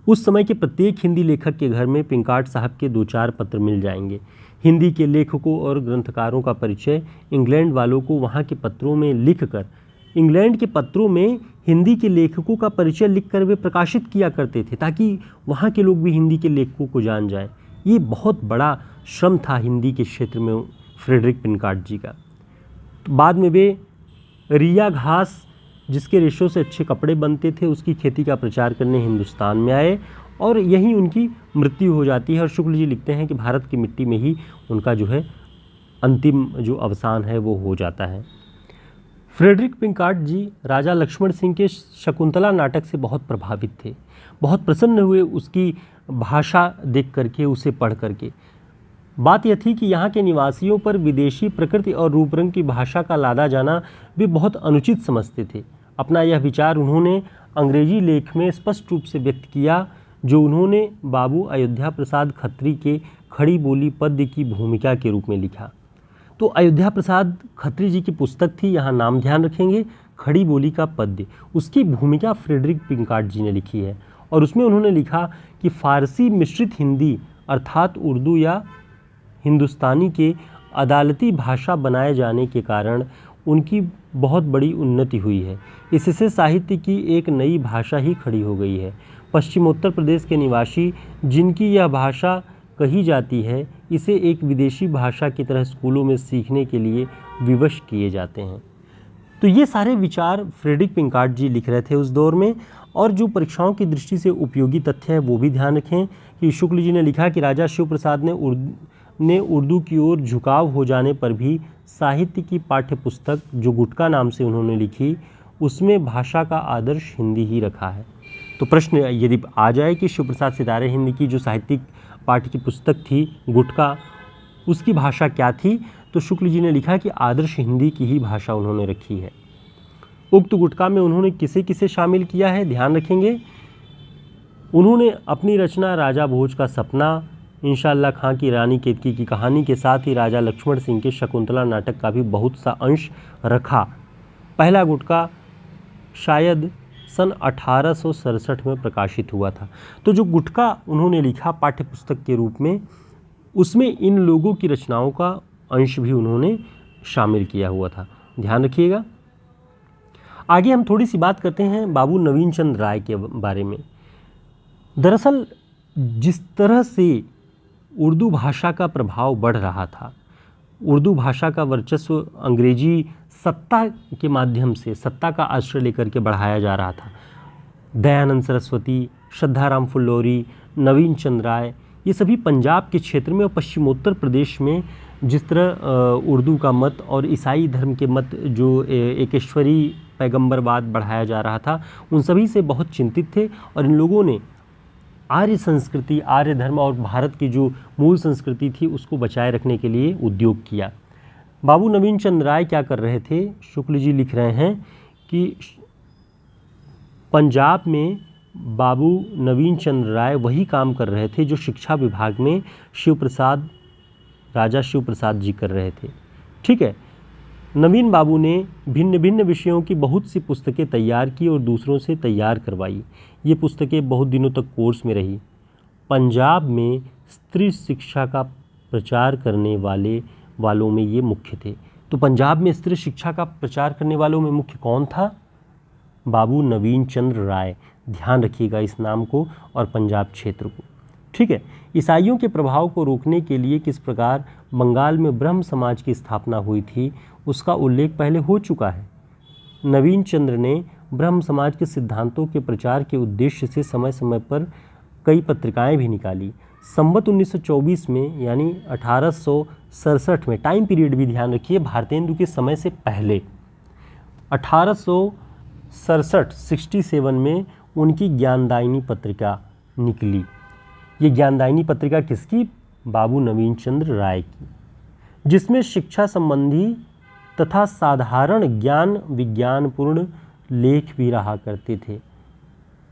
उस समय के प्रत्येक हिंदी लेखक के घर में पिनकार्ट साहब के 2-4 पत्र मिल जाएंगे। हिंदी के लेखकों और ग्रंथकारों का परिचय इंग्लैंड वालों को वहाँ के पत्रों में लिखकर, इंग्लैंड के पत्रों में हिंदी के लेखकों का परिचय लिखकर वे प्रकाशित किया करते थे, ताकि वहाँ के लोग भी हिंदी के लेखकों को जान जाएं। ये बहुत बड़ा श्रम था हिंदी के क्षेत्र में फ्रेडरिक पिनकार्ट जी का। तो बाद में वे रिया घास, जिसके रेशों से अच्छे कपड़े बनते थे, उसकी खेती का प्रचार करने हिंदुस्तान में आए और यहीं उनकी मृत्यु हो जाती है। और शुक्ल जी लिखते हैं कि भारत की मिट्टी में ही उनका जो है अंतिम जो अवसान है वो हो जाता है। फ्रेडरिक पिनकार्ट जी राजा लक्ष्मण सिंह के शकुंतला नाटक से बहुत प्रभावित थे, बहुत प्रसन्न हुए उसकी भाषा देख करके, उसे पढ़ करके। बात यह थी कि यहाँ के निवासियों पर विदेशी प्रकृति और रूप रंग की भाषा का लादा जाना वे बहुत अनुचित समझते थे। अपना यह विचार उन्होंने अंग्रेजी लेख में स्पष्ट रूप से व्यक्त किया, जो उन्होंने बाबू अयोध्या प्रसाद खत्री के खड़ी बोली पद्य की भूमिका के रूप में लिखा। तो अयोध्या प्रसाद खत्री जी की पुस्तक थी, यहाँ नाम ध्यान रखेंगे, खड़ी बोली का पद्य। उसकी भूमिका फ्रेडरिक पिनकार्ट जी ने लिखी है और उसमें उन्होंने लिखा कि फारसी मिश्रित हिंदी अर्थात उर्दू या हिंदुस्तानी के अदालती भाषा बनाए जाने के कारण उनकी बहुत बड़ी उन्नति हुई है। इससे साहित्य की एक नई भाषा ही खड़ी हो गई है। पश्चिमोत्तर प्रदेश के निवासी जिनकी यह भाषा कही जाती है, इसे एक विदेशी भाषा की तरह स्कूलों में सीखने के लिए विवश किए जाते हैं। तो ये सारे विचार फ्रेडरिक पिनकार्ट जी लिख रहे थे उस दौर में। और जो परीक्षाओं की दृष्टि से उपयोगी तथ्य है वो भी ध्यान रखें कि शुक्ल जी ने लिखा कि राजा शिव प्रसाद ने उर्दू की ओर झुकाव हो जाने पर भी साहित्य की पाठ्य पुस्तक जो गुटका नाम से उन्होंने लिखी, उसमें भाषा का आदर्श हिंदी ही रखा है। तो प्रश्न यदि आ जाए कि शिव प्रसाद सितारे हिंद की जो साहित्यिक पाठ्य की पुस्तक थी गुटका, उसकी भाषा क्या थी, तो शुक्ल जी ने लिखा कि आदर्श हिंदी की ही भाषा उन्होंने रखी है। उक्त गुटका में उन्होंने किसे किसे शामिल किया है, ध्यान रखेंगे। उन्होंने अपनी रचना राजा भोज का सपना, इंशाअल्लाह खां की रानी केतकी की कहानी के साथ ही राजा लक्ष्मण सिंह के शकुंतला नाटक का भी बहुत सा अंश रखा। पहला गुटका शायद सन 1867 में प्रकाशित हुआ था। तो जो गुटका उन्होंने लिखा पाठ्य पुस्तक के रूप में, उसमें इन लोगों की रचनाओं का अंश भी उन्होंने शामिल किया हुआ था, ध्यान रखिएगा। आगे हम थोड़ी सी बात करते हैं बाबू नवीन चंद्र राय के बारे में। दरअसल जिस तरह से उर्दू भाषा का प्रभाव बढ़ रहा था, उर्दू भाषा का वर्चस्व अंग्रेजी सत्ता के माध्यम से, सत्ता का आश्रय लेकर के बढ़ाया जा रहा था। दयानंद सरस्वती, श्रद्धाराम फुल्लोरी, नवीन चंद्र राय, ये सभी पंजाब के क्षेत्र में और पश्चिमोत्तर प्रदेश में जिस तरह उर्दू का मत और ईसाई धर्म के मत जो एकेश्वरी पैगंबरवाद बढ़ाया जा रहा था, उन सभी से बहुत चिंतित थे और इन लोगों ने आर्य संस्कृति, आर्य धर्म और भारत की जो मूल संस्कृति थी उसको बचाए रखने के लिए उद्योग किया। बाबू नवीन चंद्र राय क्या कर रहे थे, शुक्ल जी लिख रहे हैं कि पंजाब में बाबू नवीन चंद्र राय वही काम कर रहे थे जो शिक्षा विभाग में राजा शिव प्रसाद जी कर रहे थे। ठीक है, नवीन बाबू ने भिन्न भिन्न विषयों की बहुत सी पुस्तकें तैयार की और दूसरों से तैयार करवाई। ये पुस्तकें बहुत दिनों तक कोर्स में रही। पंजाब में स्त्री शिक्षा का प्रचार करने वालों में ये मुख्य थे। तो पंजाब में स्त्री शिक्षा का प्रचार करने वालों में मुख्य कौन था? बाबू नवीन चंद्र राय। ध्यान रखिएगा इस नाम को और पंजाब क्षेत्र को। ठीक है, ईसाइयों के प्रभाव को रोकने के लिए किस प्रकार बंगाल में ब्रह्म समाज की स्थापना हुई थी, उसका उल्लेख पहले हो चुका है। नवीन चंद्र ने ब्रह्म समाज के सिद्धांतों के प्रचार के उद्देश्य से समय समय पर कई पत्रिकाएं भी निकाली। संवत 1924 में यानी 1867 में, टाइम पीरियड भी ध्यान रखिए, भारतेंदु के समय से पहले 1867 में उनकी ज्ञानदायिनी पत्रिका निकली। ये ज्ञानदायिनी पत्रिका किसकी? बाबू नवीन चंद्र राय की। जिसमें शिक्षा संबंधी तथा साधारण ज्ञान विज्ञानपूर्ण लेख भी रहा करते थे।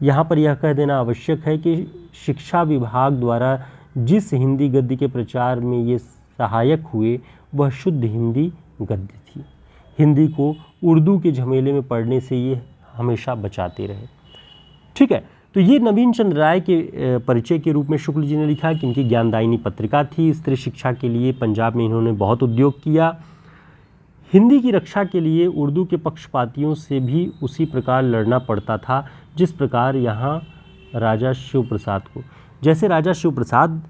यहाँ पर यह कह देना आवश्यक है कि शिक्षा विभाग द्वारा जिस हिंदी गद्य के प्रचार में ये सहायक हुए वह शुद्ध हिंदी गद्य थी। हिंदी को उर्दू के झमेले में पढ़ने से ये हमेशा बचाते रहे। ठीक है, तो ये नवीन चंद्र राय के परिचय के रूप में शुक्ल जी ने लिखा कि इनकी ज्ञानदायिनी पत्रिका थी। स्त्री शिक्षा के लिए पंजाब में इन्होंने बहुत उद्योग किया। हिंदी की रक्षा के लिए उर्दू के पक्षपातियों से भी उसी प्रकार लड़ना पड़ता था जिस प्रकार यहाँ राजा शिव प्रसाद को, जैसे राजा शिव प्रसाद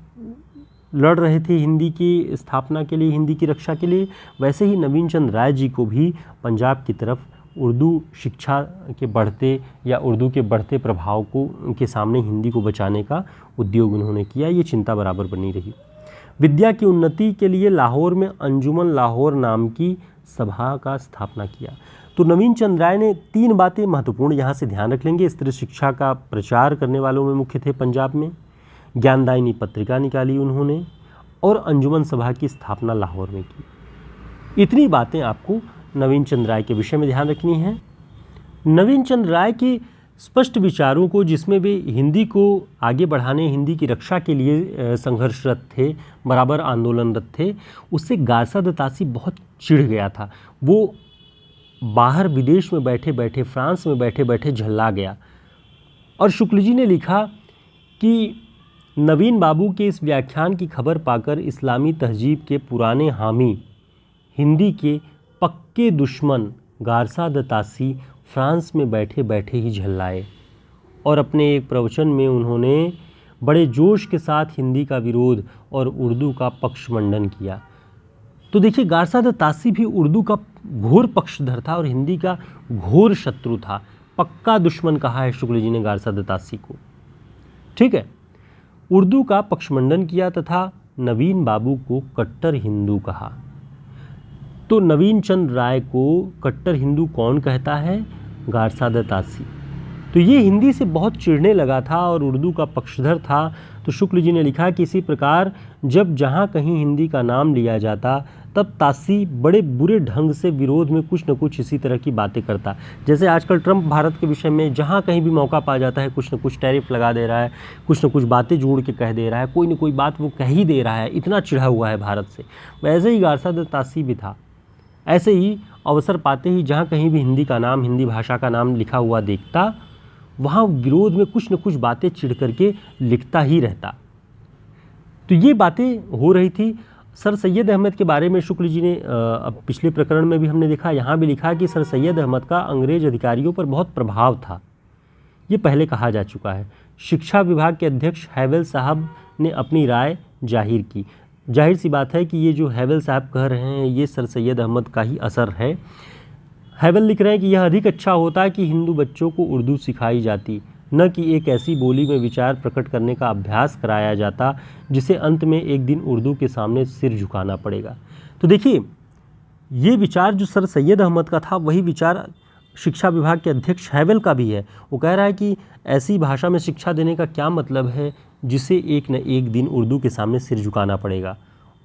लड़ रहे थे हिंदी की स्थापना के लिए, हिंदी की रक्षा के लिए, वैसे ही नवीन चंद्र राय जी को भी पंजाब की तरफ उर्दू शिक्षा के बढ़ते या उर्दू के बढ़ते प्रभाव को के सामने हिंदी को बचाने का उद्योग उन्होंने किया। ये चिंता बराबर बनी रही। विद्या की उन्नति के लिए लाहौर में अंजुमन लाहौर नाम की सभा का स्थापना किया। तो नवीन चंद्र राय ने 3 बातें महत्वपूर्ण यहाँ से ध्यान रख लेंगे। स्त्री शिक्षा का प्रचार करने वालों में मुख्य थे पंजाब में, ज्ञानदायिनी पत्रिका निकाली उन्होंने, और अंजुमन सभा की स्थापना लाहौर में की। इतनी बातें आपको नवीन चंद्र राय के विषय में ध्यान रखनी है। नवीन चंद्र राय के स्पष्ट विचारों को, जिसमें वे हिंदी को आगे बढ़ाने, हिंदी की रक्षा के लिए संघर्षरत थे, बराबर आंदोलनरत थे, उससे गारसा दत्तासी बहुत चिढ़ गया था। वो बाहर विदेश में बैठे बैठे, फ्रांस में बैठे बैठे झल्ला गया। और शुक्ल जी ने लिखा कि नवीन बाबू के इस व्याख्यान की खबर पाकर इस्लामी तहजीब के पुराने हामी, हिंदी के पक्के दुश्मन गारसा दत्तासी फ्रांस में बैठे बैठे ही झल्लाए और अपने एक प्रवचन में उन्होंने बड़े जोश के साथ हिंदी का विरोध और उर्दू का पक्षमंडन किया। तो देखिए, गारसा दत्तासी भी उर्दू का घोर पक्षधर था और हिंदी का घोर शत्रु था। पक्का दुश्मन कहा है शुक्ल जी ने गारसा दत्तासी को। ठीक है, उर्दू का पक्षमंडन किया तथा नवीन बाबू को कट्टर हिंदू कहा। तो नवीन चंद्र राय को कट्टर हिंदू कौन कहता है? गारसा दत्तासी। तो ये हिंदी से बहुत चिढ़ने लगा था और उर्दू का पक्षधर था। तो शुक्ल जी ने लिखा कि इसी प्रकार जब जहाँ कहीं हिंदी का नाम लिया जाता तब तासी बड़े बुरे ढंग से विरोध में कुछ न कुछ इसी तरह की बातें करता। जैसे आजकल ट्रंप भारत के विषय में जहाँ कहीं भी मौका पा जाता है कुछ न कुछ टैरिफ लगा दे रहा है, कुछ न कुछ बातें जोड़ के कह दे रहा है, कोई न कोई बात वो कह ही दे रहा है, इतना चिढ़ा हुआ है भारत से। वैसे ही गारसा दत्तासी भी था। ऐसे ही अवसर पाते ही जहाँ कहीं भी हिंदी का नाम, हिंदी भाषा का नाम लिखा हुआ देखता, वहाँ विरोध में कुछ न कुछ बातें चिढ़ करके लिखता ही रहता। तो ये बातें हो रही थी। सर सैयद अहमद के बारे में शुक्ल जी ने अब पिछले प्रकरण में भी हमने देखा, यहाँ भी लिखा कि सर सैयद अहमद का अंग्रेज अधिकारियों पर बहुत प्रभाव था। ये पहले कहा जा चुका है। शिक्षा विभाग के अध्यक्ष हैवल साहब ने अपनी राय जाहिर की। जाहिर सी बात है कि ये जो हैवल साहब कह रहे हैं ये सर सैयद अहमद का ही असर है। हैवल लिख रहे हैं कि यह अधिक अच्छा होता कि हिंदू बच्चों को उर्दू सिखाई जाती, न कि एक ऐसी बोली में विचार प्रकट करने का अभ्यास कराया जाता जिसे अंत में एक दिन उर्दू के सामने सिर झुकाना पड़ेगा। तो देखिए, ये विचार जो सर सैयद अहमद का था वही विचार शिक्षा विभाग के अध्यक्ष हैवल का भी है। वो कह रहा है कि ऐसी भाषा में शिक्षा देने का क्या मतलब है जिसे एक न एक दिन उर्दू के सामने सिर झुकाना पड़ेगा।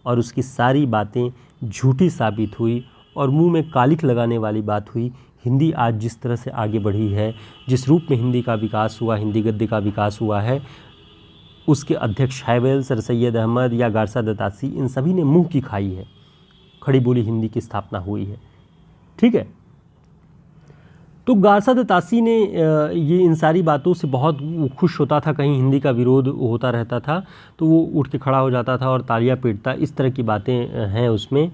और उसकी सारी बातें झूठी साबित हुई और मुंह में कालिख लगाने वाली बात हुई। हिंदी आज जिस तरह से आगे बढ़ी है, जिस रूप में हिंदी का विकास हुआ, हिंदी गद्य का विकास हुआ है, उसके अध्यक्ष हैवल, सर सैयद अहमद या गारसा दत्तासी, इन सभी ने मुंह की खाई है। खड़ी बोली हिंदी की स्थापना हुई है। ठीक है, तो गारसा दत्तासी ने ये इन सारी बातों से बहुत खुश होता था। कहीं हिंदी का विरोध होता रहता था तो वो उठ के खड़ा हो जाता था और तालियां पीटता, इस तरह की बातें हैं उसमें।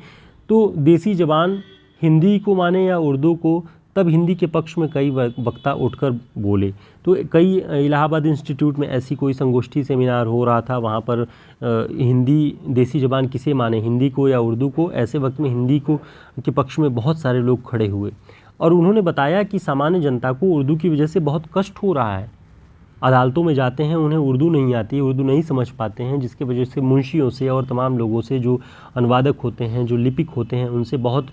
तो देसी जबान हिंदी को माने या उर्दू को, तब हिंदी के पक्ष में कई वक्ता उठकर बोले। तो कई इलाहाबाद इंस्टीट्यूट में ऐसी कोई संगोष्ठी सेमिनार हो रहा था, वहाँ पर हिंदी देसी जबान किसे माने, हिंदी को या उर्दू को। ऐसे वक्त में हिंदी को के पक्ष में बहुत सारे लोग खड़े हुए और उन्होंने बताया कि सामान्य जनता को उर्दू की वजह से बहुत कष्ट हो रहा है। अदालतों में जाते हैं, उन्हें उर्दू नहीं आती, उर्दू नहीं समझ पाते हैं, जिसकी वजह से मुंशियों से और तमाम लोगों से, जो अनुवादक होते हैं, जो लिपिक होते हैं, उनसे बहुत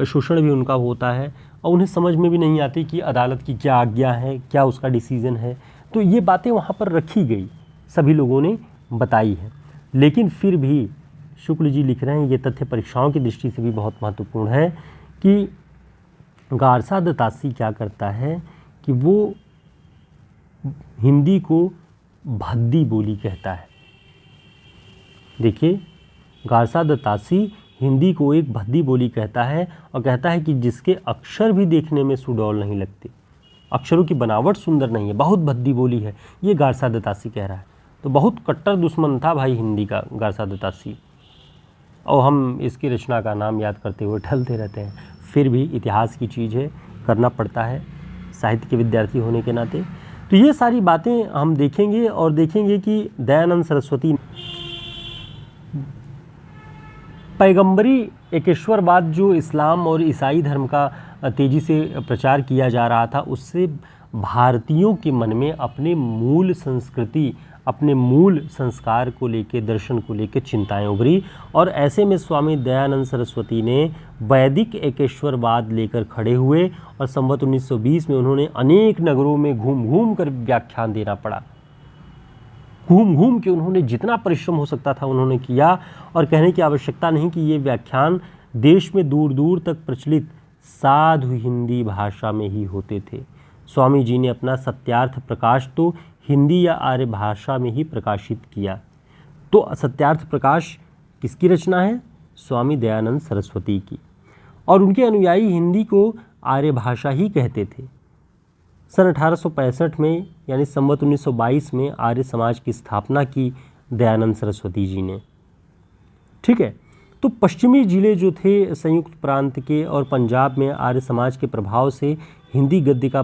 शोषण भी उनका होता है और उन्हें समझ में भी नहीं आती कि अदालत की क्या आज्ञा है, क्या उसका डिसीज़न है। तो ये बातें वहाँ पर रखी गई, सभी लोगों ने बताई है। लेकिन फिर भी शुक्ल जी लिख रहे हैं, ये तथ्य परीक्षाओं की दृष्टि से भी बहुत महत्वपूर्ण है कि गारसा दत्तासी क्या करता है कि वो हिंदी को भद्दी बोली कहता है। देखिए, गारसा दत्तासी हिंदी को एक भद्दी बोली कहता है और कहता है कि जिसके अक्षर भी देखने में सुडौल नहीं लगते, अक्षरों की बनावट सुंदर नहीं है, बहुत भद्दी बोली है, ये गारसा दत्तासी कह रहा है। तो बहुत कट्टर दुश्मन था भाई हिंदी का गारसा दत्तासी, और हम इसकी रचना का नाम याद करते हुए टहलते रहते हैं। फिर भी इतिहास की चीज़ है, करना पड़ता है साहित्य के विद्यार्थी होने के नाते। तो ये सारी बातें हम देखेंगे और देखेंगे कि दयानंद सरस्वती पैगंबरी एकेश्वरवाद जो इस्लाम और ईसाई धर्म का तेज़ी से प्रचार किया जा रहा था, उससे भारतीयों के मन में अपने मूल संस्कृति, अपने मूल संस्कार को लेकर, दर्शन को लेकर चिंताएं उभरी। और ऐसे में स्वामी दयानंद सरस्वती ने वैदिक एकेश्वरवाद लेकर खड़े हुए और संवत 1920 में उन्होंने अनेक नगरों में घूम घूम कर व्याख्यान देना पड़ा। घूम घूम के उन्होंने जितना परिश्रम हो सकता था उन्होंने किया, और कहने की आवश्यकता नहीं कि ये व्याख्यान देश में दूर दूर तक प्रचलित साधु हिंदी भाषा में ही होते थे। स्वामी जी ने अपना सत्यार्थ प्रकाश तो हिंदी या आर्य भाषा में ही प्रकाशित किया। तो सत्यार्थ प्रकाश किसकी रचना है? स्वामी दयानंद सरस्वती की। और उनके अनुयायी हिंदी को आर्य भाषा ही कहते थे। सन 1865 में यानी संवत 1922 में आर्य समाज की स्थापना की दयानंद सरस्वती जी ने। ठीक है, तो पश्चिमी जिले जो थे संयुक्त प्रांत के और पंजाब में आर्य समाज के प्रभाव से हिंदी गद्य का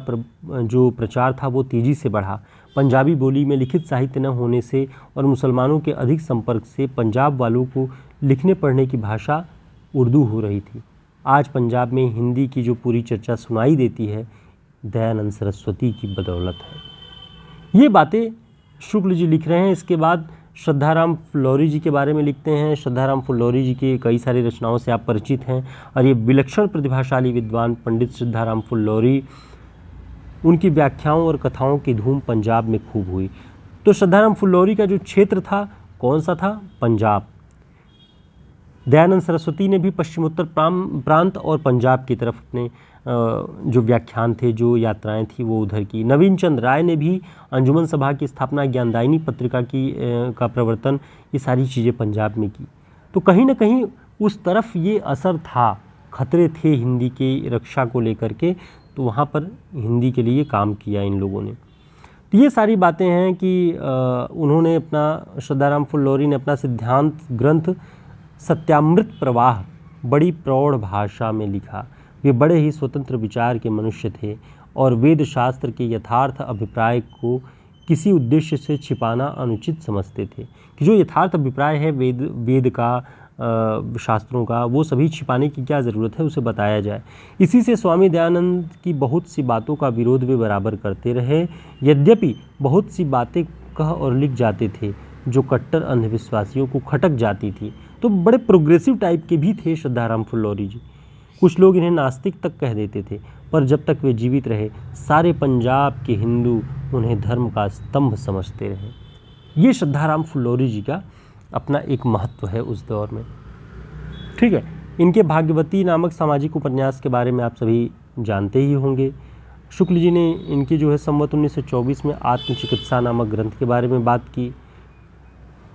जो प्रचार था वो तेज़ी से बढ़ा। पंजाबी बोली में लिखित साहित्य न होने से और मुसलमानों के अधिक संपर्क से पंजाब वालों को लिखने पढ़ने की भाषा उर्दू हो रही थी। आज पंजाब में हिंदी की जो पूरी चर्चा सुनाई देती है, दयानंद सरस्वती की बदौलत है। ये बातें शुक्ल जी लिख रहे हैं। इसके बाद श्रद्धाराम फुल्लौरी जी के बारे में लिखते हैं। श्रद्धाराम फुल्लौरी जी की कई सारी रचनाओं से आप परिचित हैं, और ये विलक्षण प्रतिभाशाली विद्वान पंडित श्रद्धाराम फुल्लौरी, उनकी व्याख्याओं और कथाओं की धूम पंजाब में खूब हुई। तो श्रद्धाराम फुल्लौरी का जो क्षेत्र था, कौन सा था? पंजाब। दयानंद सरस्वती ने भी पश्चिमोत्तर प्रांत और पंजाब की तरफ अपने जो व्याख्यान थे, जो यात्राएं थी, वो उधर की। नवीन चंद राय ने भी अंजुमन सभा की स्थापना, ज्ञानदायिनी पत्रिका का प्रवर्तन, ये सारी चीज़ें पंजाब में की। तो कहीं ना कहीं उस तरफ ये असर था, खतरे थे हिंदी की रक्षा को लेकर के, तो वहाँ पर हिंदी के लिए काम किया इन लोगों ने। तो ये सारी बातें हैं कि उन्होंने अपना, श्रद्धाराम फुल्लौरी ने अपना सिद्धांत ग्रंथ सत्यामृत प्रवाह बड़ी प्रौढ़ भाषा में लिखा। वे बड़े ही स्वतंत्र विचार के मनुष्य थे और वेद शास्त्र के यथार्थ अभिप्राय को किसी उद्देश्य से छिपाना अनुचित समझते थे, कि जो यथार्थ अभिप्राय है वेद का, शास्त्रों का, वो सभी छिपाने की क्या ज़रूरत है, उसे बताया जाए। इसी से स्वामी दयानंद की बहुत सी बातों का विरोध वे बराबर करते रहे। यद्यपि बहुत सी बातें कह और लिख जाते थे जो कट्टर अंधविश्वासियों को खटक जाती थी। तो बड़े प्रोग्रेसिव टाइप के भी थे श्रद्धाराम फुल्लौरी जी। कुछ लोग इन्हें नास्तिक तक कह देते थे, पर जब तक वे जीवित रहे सारे पंजाब के हिंदू उन्हें धर्म का स्तंभ समझते रहे। ये श्रद्धाराम फुल्लौरी जी का अपना एक महत्व है उस दौर में। ठीक है, इनके भाग्यवती नामक सामाजिक उपन्यास के बारे में आप सभी जानते ही होंगे। शुक्ल जी ने इनकी जो है संवत 1924 में आत्मचिकित्सा नामक ग्रंथ के बारे में बात की।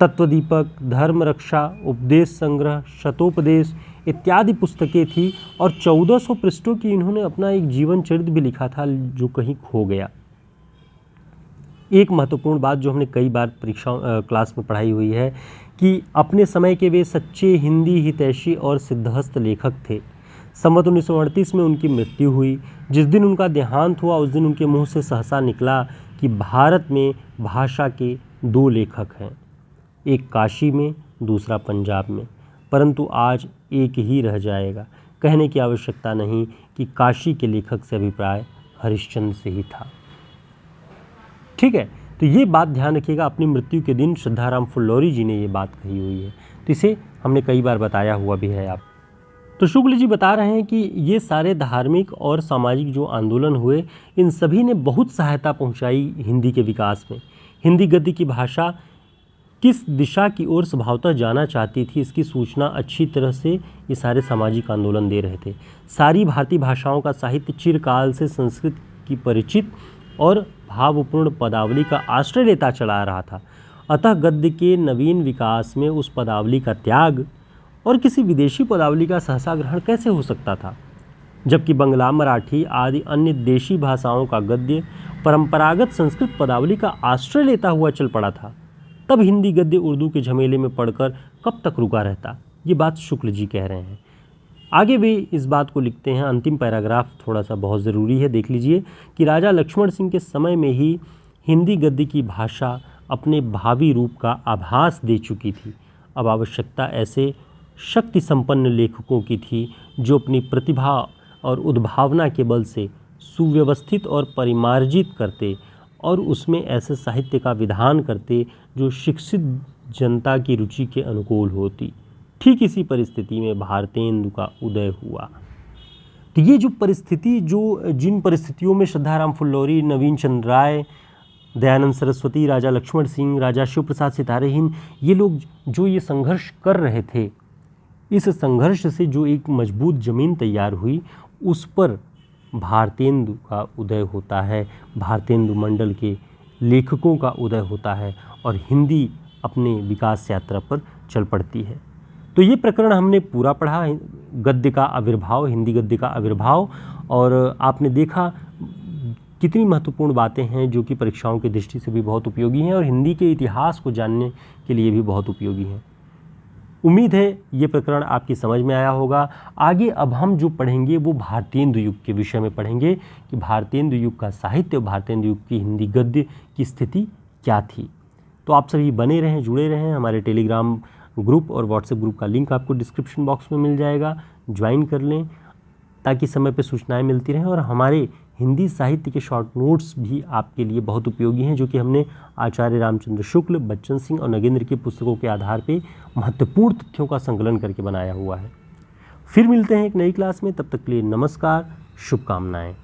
तत्वदीपक, धर्म रक्षा, उपदेश संग्रह, शतोपदेश इत्यादि पुस्तकें थी, और 1400 पृष्ठों की इन्होंने अपना एक जीवन चरित्र भी लिखा था जो कहीं खो गया। एक महत्वपूर्ण बात जो हमने कई बार परीक्षा क्लास में पढ़ाई हुई है कि अपने समय के वे सच्चे हिंदी हितैषी और सिद्धहस्त लेखक थे। संवत 1938 में उनकी मृत्यु हुई। जिस दिन उनका देहांत हुआ उस दिन उनके मुंह से सहसा निकला कि भारत में भाषा के 2 लेखक हैं, एक काशी में, दूसरा पंजाब में, परंतु आज एक ही रह जाएगा। कहने की आवश्यकता नहीं कि काशी के लेखक से अभिप्राय हरिश्चंद्र से ही था। ठीक है, तो ये बात ध्यान रखिएगा। अपनी मृत्यु के दिन श्रद्धाराम फुल्लौरी जी ने ये बात कही हुई है, तो इसे हमने कई बार बताया हुआ भी है आप। तो शुक्ल जी बता रहे हैं कि ये सारे धार्मिक और सामाजिक जो आंदोलन हुए, इन सभी ने बहुत सहायता पहुंचाई हिंदी के विकास में। हिंदी गद्य की भाषा किस दिशा की ओर स्वभावतः जाना चाहती थी, इसकी सूचना अच्छी तरह से ये सारे सामाजिक आंदोलन दे रहे थे। सारी भारतीय भाषाओं का साहित्य चिरकाल से संस्कृत की परिचित और भावपूर्ण पदावली का आश्रय लेता चला आ रहा था। अतः गद्य के नवीन विकास में उस पदावली का त्याग और किसी विदेशी पदावली का सहसा ग्रहण कैसे हो सकता था? जबकि बंगला, मराठी आदि अन्य देशी भाषाओं का गद्य परंपरागत संस्कृत पदावली का आश्रय लेता हुआ चल पड़ा था, तब हिंदी गद्य उर्दू के झमेले में पड़कर कब तक रुका रहता? ये बात शुक्ल जी कह रहे हैं। आगे भी इस बात को लिखते हैं। अंतिम पैराग्राफ थोड़ा सा बहुत ज़रूरी है, देख लीजिए कि राजा लक्ष्मण सिंह के समय में ही हिंदी गद्य की भाषा अपने भावी रूप का आभास दे चुकी थी। अब आवश्यकता ऐसे शक्ति संपन्न लेखकों की थी जो अपनी प्रतिभा और उद्भावना के बल से सुव्यवस्थित और परिमार्जित करते और उसमें ऐसे साहित्य का विधान करते जो शिक्षित जनता की रुचि के अनुकूल होती। ठीक इसी परिस्थिति में भारतेंदु का उदय हुआ। तो ये जो परिस्थिति, जिन परिस्थितियों में श्रद्धाराम फुल्लौरी, नवीन चंद्र राय, दयानंद सरस्वती, राजा लक्ष्मण सिंह, राजा शिव प्रसाद सितारेहीन, ये लोग जो ये संघर्ष कर रहे थे, इस संघर्ष से जो एक मजबूत ज़मीन तैयार हुई, उस पर भारतेंदु का उदय होता है, भारतेंदु मंडल के लेखकों का उदय होता है और हिंदी अपने विकास यात्रा पर चल पड़ती है। तो ये प्रकरण हमने पूरा पढ़ा, गद्य का आविर्भाव, हिंदी गद्य का आविर्भाव, और आपने देखा कितनी महत्वपूर्ण बातें हैं जो कि परीक्षाओं की दृष्टि से भी बहुत उपयोगी हैं और हिंदी के इतिहास को जानने के लिए भी बहुत उपयोगी हैं। उम्मीद है ये प्रकरण आपकी समझ में आया होगा। आगे अब हम जो पढ़ेंगे वो भारतेंदु युग के विषय में पढ़ेंगे कि भारतेंदु युग का साहित्य और भारतेंदु युग की हिंदी गद्य की स्थिति क्या थी। तो आप सभी बने रहें, जुड़े रहें। हमारे टेलीग्राम ग्रुप और व्हाट्सएप ग्रुप का लिंक आपको डिस्क्रिप्शन बॉक्स में मिल जाएगा, ज्वाइन कर लें ताकि समय पर सूचनाएं मिलती रहें। और हमारे हिंदी साहित्य के शॉर्ट नोट्स भी आपके लिए बहुत उपयोगी हैं, जो कि हमने आचार्य रामचंद्र शुक्ल, बच्चन सिंह और नगेंद्र की पुस्तकों के आधार पे महत्वपूर्ण तथ्यों का संकलन करके बनाया हुआ है। फिर मिलते हैं एक नई क्लास में, तब तक के लिए नमस्कार, शुभकामनाएं।